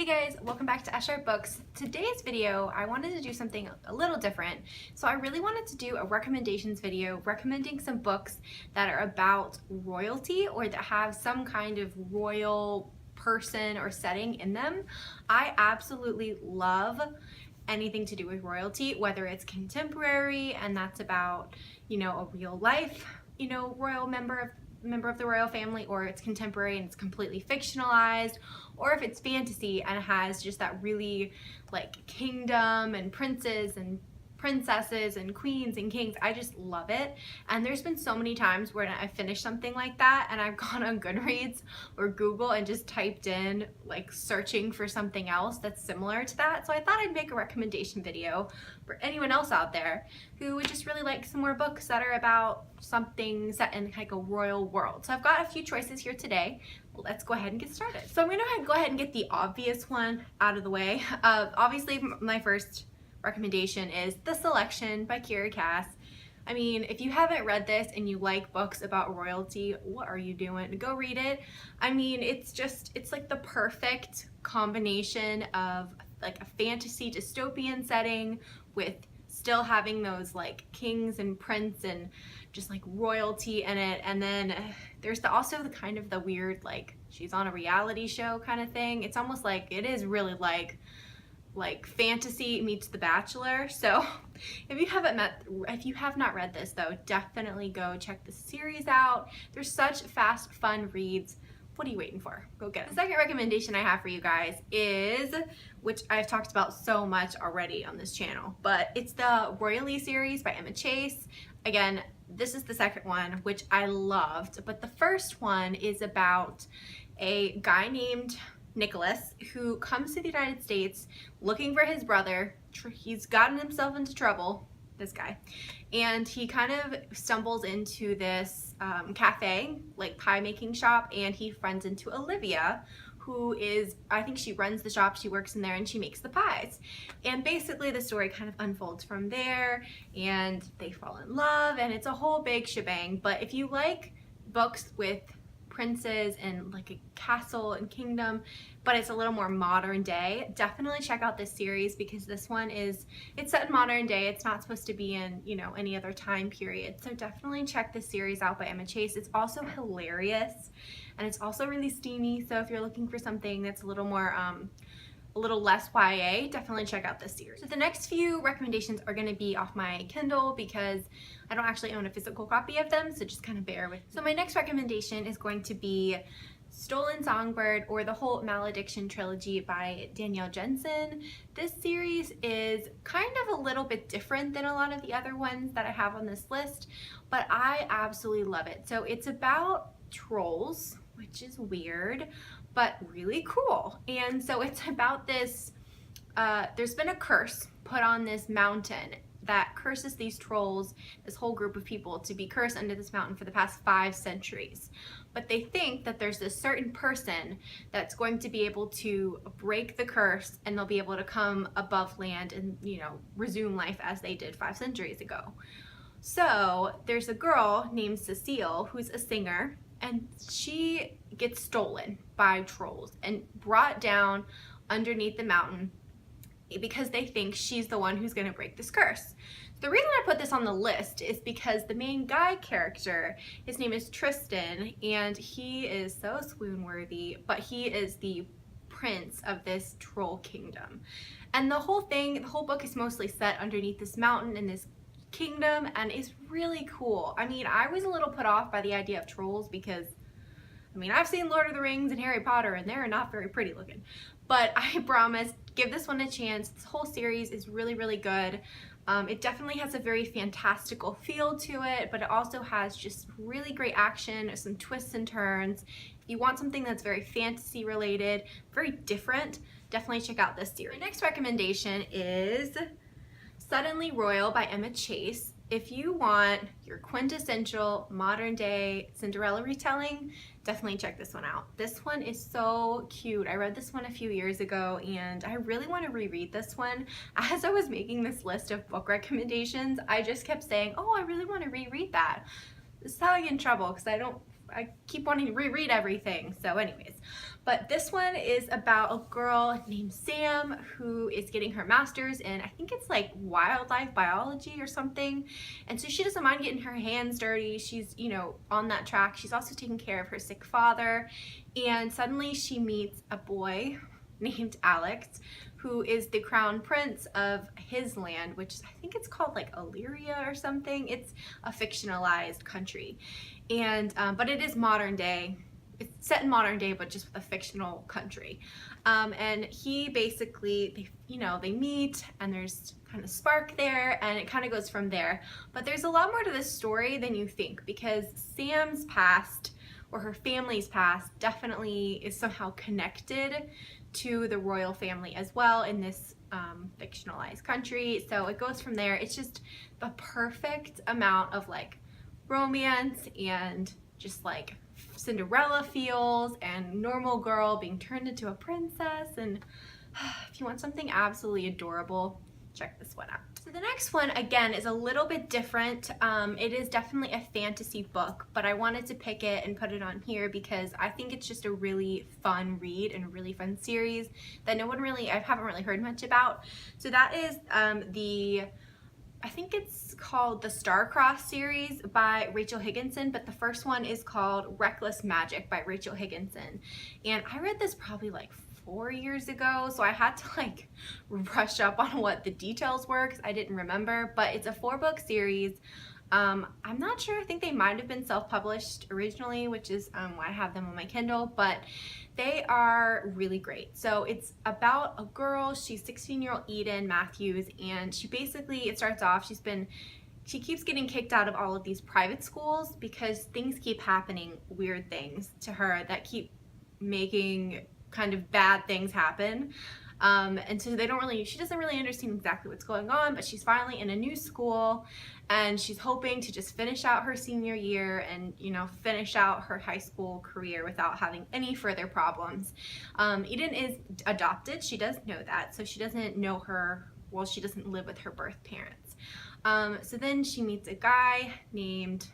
Hey guys, welcome back to Ashar Books. Today's video, I wanted to do something a little different. So I really wanted to do a recommendations video recommending some books that are about royalty or that have some kind of royal person or setting in them. I absolutely love anything to do with royalty, whether it's contemporary and that's about, a real life, royal member of the royal family, or it's contemporary and it's completely fictionalized, or if it's fantasy and it has just that really like kingdom and princes and princesses and queens and kings. I just love it. And there's been so many times where I finished something like that and I've gone on Goodreads or Google and just typed in like searching for something else that's similar to that. So I thought I'd make a recommendation video for anyone else out there who would just really like some more books that are about something set in like a royal world. So I've got a few choices here today. Let's go ahead and get started. So I'm gonna go ahead and get the obvious one out of the way. Obviously my first recommendation is The Selection by Kira Cass. I mean, if you haven't read this and you like books about royalty, what are you doing? Go read it. I mean, it's like the perfect combination of like a fantasy dystopian setting with still having those like kings and prince and just like royalty in it. And then there's also the kind of the weird, like she's on a reality show kind of thing. It's almost like it is really like fantasy meets The Bachelor. So if you have not read this though, definitely go check the series out. There's such fast, fun reads. What are you waiting for? Go get it. The second recommendation I have for you guys is, which I've talked about so much already on this channel, but it's the Royally series by Emma Chase. Again, this is the second one, which I loved, but the first one is about a guy named Nicholas who comes to the United States looking for his brother. He's gotten himself into trouble, this guy, and he kind of stumbles into this cafe, like pie making shop, and he runs into Olivia, who is, I think she runs the shop, she works in there, and she makes the pies. And basically the story kind of unfolds from there, and they fall in love, and it's a whole big shebang. But if you like books with princes and like a castle and kingdom, but it's a little more modern day, definitely check out this series, because this one it's set in modern day. It's not supposed to be in any other time period. So definitely check this series out by Emma Chase. It's also hilarious and it's also really steamy. So if you're looking for something that's a little more a little less YA, definitely check out this series. So the next few recommendations are going to be off my Kindle because I don't actually own a physical copy of them, so just kind of bear with me. So my next recommendation is going to be Stolen Songbird, or the whole Malediction trilogy by Danielle Jensen. This series is kind of a little bit different than a lot of the other ones that I have on this list, but I absolutely love it. So it's about trolls, which is weird, but really cool. And so it's about this, there's been a curse put on this mountain that curses these trolls, this whole group of people, to be cursed under this mountain for the past 5 centuries. But they think that there's this certain person that's going to be able to break the curse, and they'll be able to come above land and, resume life as they did 5 centuries ago. So there's a girl named Cecile who's a singer, and she gets stolen by trolls and brought down underneath the mountain because they think she's the one who's going to break this curse. The reason I put this on the list is because the main guy character, his name is Tristan, and he is so swoon-worthy, but he is the prince of this troll kingdom. And the whole book is mostly set underneath this mountain in this kingdom, and it's really cool. I mean, I was a little put off by the idea of trolls because, I mean, I've seen Lord of the Rings and Harry Potter, and they're not very pretty looking. But I promise, give this one a chance. This whole series is really, really good. It definitely has a very fantastical feel to it, but it also has just really great action, some twists and turns. If you want something that's very fantasy related, very different, definitely check out this series. My next recommendation is Suddenly Royal by Emma Chase. If you want your quintessential modern day Cinderella retelling, definitely check this one out. This one is so cute. I read this one a few years ago and I really want to reread this one. As I was making this list of book recommendations, I just kept saying, oh, I really want to reread that. This is how I get in trouble because I I keep wanting to reread everything. So anyways, but this one is about a girl named Sam who is getting her master's in, I think it's like wildlife biology or something. And so she doesn't mind getting her hands dirty. She's, you know, on that track. She's also taking care of her sick father. And suddenly she meets a boy named Alex, who is the crown prince of his land, which I think it's called like Illyria or something. It's a fictionalized country. And but it is modern day. It's set in modern day, but just with a fictional country. And he basically, they meet, and there's kind of spark there, and it kind of goes from there. But there's a lot more to this story than you think, because Sam's past, or her family's past, definitely is somehow connected to the royal family as well in this fictionalized country. So it goes from there. It's just the perfect amount of like romance and just like Cinderella feels and normal girl being turned into a princess. And if you want something absolutely adorable, check this one out. So the next one, again, is a little bit different. It is definitely a fantasy book, but I wanted to pick it and put it on here because I think it's just a really fun read and a really fun series that I haven't really heard much about. So that is I think it's called the Starcrossed series by Rachel Higginson, but the first one is called Reckless Magic by Rachel Higginson. And I read this probably like 4 years ago, so I had to like brush up on what the details were because I didn't remember, but it's a 4-book series. I'm not sure, I think they might have been self-published originally, which is why I have them on my Kindle, but they are really great. So it's about a girl, she's 16-year-old Eden Matthews, and it starts off, she keeps getting kicked out of all of these private schools because things keep happening, weird things to her that keep making kind of bad things happen. And so she doesn't really understand exactly what's going on, but she's finally in a new school and she's hoping to just finish out her senior year and, finish out her high school career without having any further problems. Eden is adopted. She does know that. So she doesn't she doesn't live with her birth parents. So then she meets a guy named,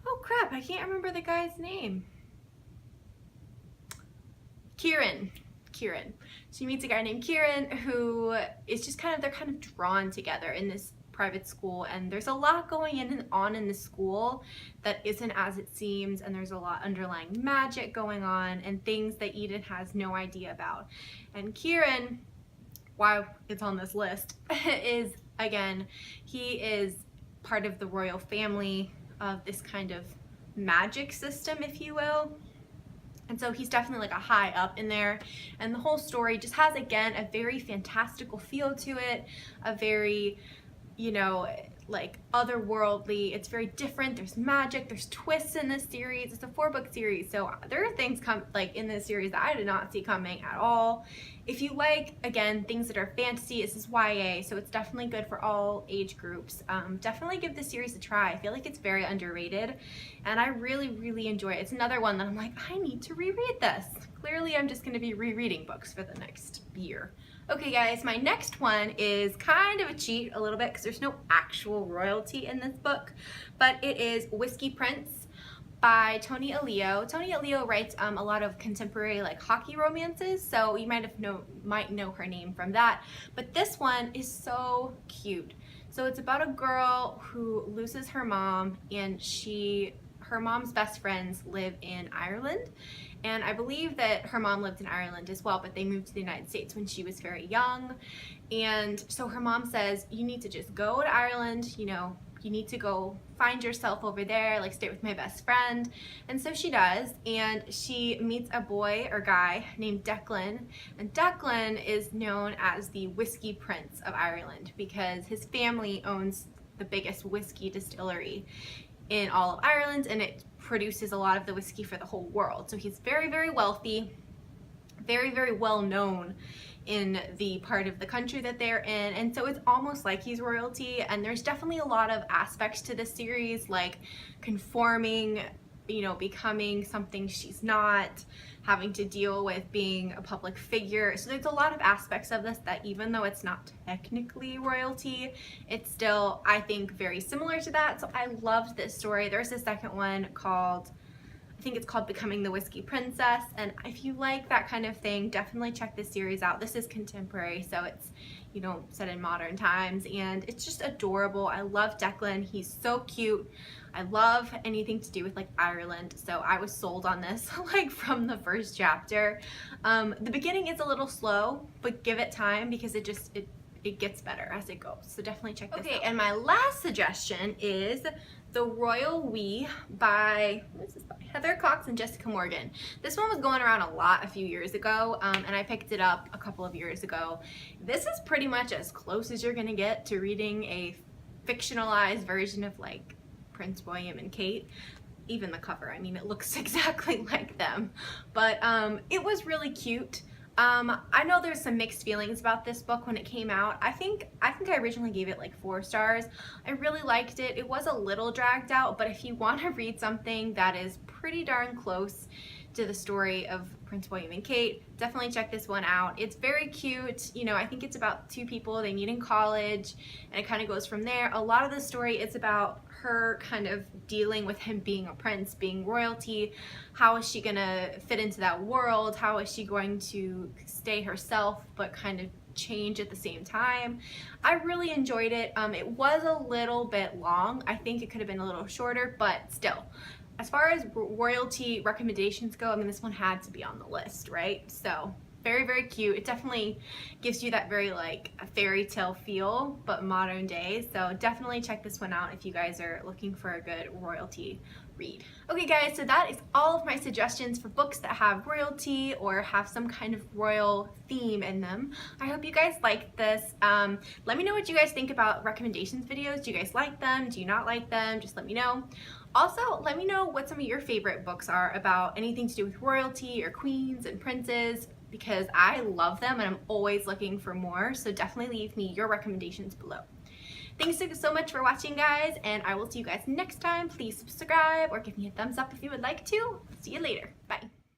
oh crap, I can't remember the guy's name. Kieran. She meets a guy named Kieran who is just they're kind of drawn together in this private school, and there's a lot going on in the school that isn't as it seems, and there's a lot underlying magic going on and things that Eden has no idea about. And Kieran, why it's on this list, is, again, he is part of the royal family of this kind of magic system, if you will. And so he's definitely like a high up in there. And the whole story just has, again, a very fantastical feel to it, a very, like otherworldly. It's very different. There's magic, there's twists in this series. It's a 4-book series. So there are things in this series that I did not see coming at all. If you like, again, things that are fantasy, this is YA, so it's definitely good for all age groups. Definitely give this series a try. I feel like it's very underrated, and I really, really enjoy it. It's another one that I'm like, I need to reread this. Clearly, I'm just going to be rereading books for the next year. Okay, guys, my next one is kind of a cheat a little bit because there's no actual royalty in this book, but it is Whiskey Prince by Toni Ellio. Toni Ellio writes a lot of contemporary like hockey romances, so you might know her name from that. But this one is so cute. So it's about a girl who loses her mom, and her mom's best friends live in Ireland. And I believe that her mom lived in Ireland as well, but they moved to the United States when she was very young. And so her mom says, you need to just go to Ireland, you need to go find yourself over there, like stay with my best friend. And so she does, and she meets a boy or guy named Declan. And Declan is known as the Whiskey Prince of Ireland because his family owns the biggest whiskey distillery in all of Ireland, and it produces a lot of the whiskey for the whole world. So he's very, very wealthy, very, very well known in the part of the country that they're in, and so it's almost like he's royalty. And there's definitely a lot of aspects to this series, like conforming, becoming something she's not, having to deal with being a public figure. So there's a lot of aspects of this that, even though it's not technically royalty, it's still, I think, very similar to that. So I loved this story. There's a second one called I think it's called Becoming the Whiskey Princess, and if you like that kind of thing, definitely check this series out. This is contemporary, so it's, you know, set in modern times, and it's just adorable. I love Declan. He's so cute. I love anything to do with like Ireland, so I was sold on this like from the first chapter. The beginning is a little slow, but give it time because it gets better as it goes. So definitely check this out. Okay, and my last suggestion is The Royal We by, what is this by? Heather Cox and Jessica Morgan. This one was going around a lot a few years ago, and I picked it up a couple of years ago. This is pretty much as close as you're gonna get to reading a fictionalized version of like Prince William and Kate. Even the cover, I mean, it looks exactly like them. But it was really cute. I know there's some mixed feelings about this book when it came out. I think I originally gave it like 4 stars. I really liked it. It was a little dragged out, but if you want to read something that is pretty darn close to the story of Prince William and Kate, definitely check this one out. It's very cute. You know, I think it's about 2 people, they meet in college, and it kind of goes from there. A lot of the story is about her kind of dealing with him being a prince, being royalty. How is she gonna fit into that world? How is she going to stay herself but kind of change at the same time? I really enjoyed it. It was a little bit long. I think it could have been a little shorter, but still. As far as royalty recommendations go, I mean, this one had to be on the list, right? So very, very cute. It definitely gives you that very like a fairy tale feel, but modern day. So definitely check this one out if you guys are looking for a good royalty read. Okay guys, so that is all of my suggestions for books that have royalty or have some kind of royal theme in them. I hope you guys liked this. Let me know what you guys think about recommendations videos. Do you guys like them? Do you not like them? Just let me know. Also, let me know what some of your favorite books are about anything to do with royalty or queens and princes, because I love them and I'm always looking for more. So definitely leave me your recommendations below. Thanks so much for watching, guys, and I will see you guys next time. Please subscribe or give me a thumbs up if you would like to. See you later. Bye.